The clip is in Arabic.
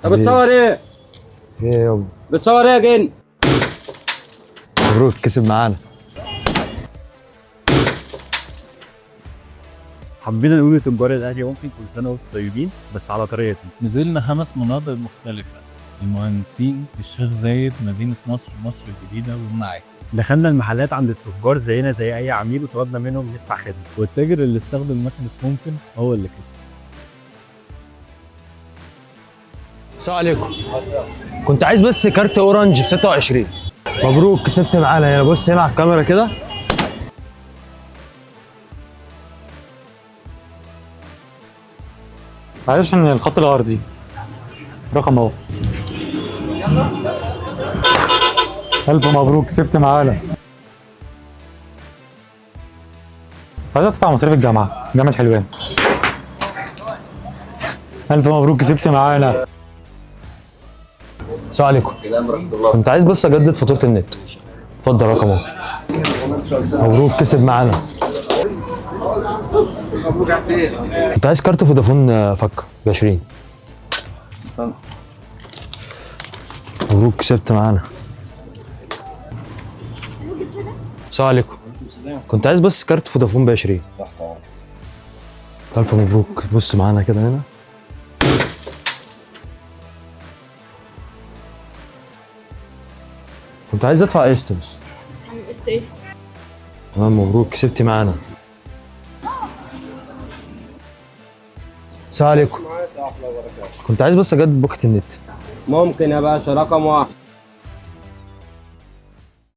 طب بتصور ايه؟ ايه يابا؟ بتصور ايه يا جن؟ مبروك كسب معانا. حبينا نقول لتجار الاهلي ممكن كل سنه وانتم طيبين بس على طريقتنا. نزلنا 5 مناطق مختلفة: المهندسين، الشيخ زايد، مدينة نصر، مصر الجديدة، والمعادي. دخلنا المحلات عند التجار زينا زي اي عميل وطلبنا منهم ندفع خدمه. والتاجر اللي استخدم مكنة ممكن هو اللي كسب. السلام عليكم. كنت عايز بس كارت اورنج ب 26. مبروك كسبت معانا. هنا بص هنا على الكاميرا كده. معلش ان الخط الارضي رقم اهو. الف مبروك كسبت معانا. عايز ادفع مصاريف الجامعه، جامعه حلوان. الف مبروك كسبت معانا. السلام عليكم. كنت عايز بس اجدد فاتوره النت. اتفضل رقم اهو. مبروك كسب معانا. مبروك يا حسين. كنت عايز كارت فودافون فك ب 20. مبروك كسبت معانا. السلام عليكم. كنت عايز بس كارت فودافون ب 20. ألف مبروك. بص معانا كده هنا. كنت عايز ادفع استنس. تمام مبروك كسبتي معانا. السلام عليكم. كنت عايز بس اجدد باقة النت. ممكن يا باشا رقم 1.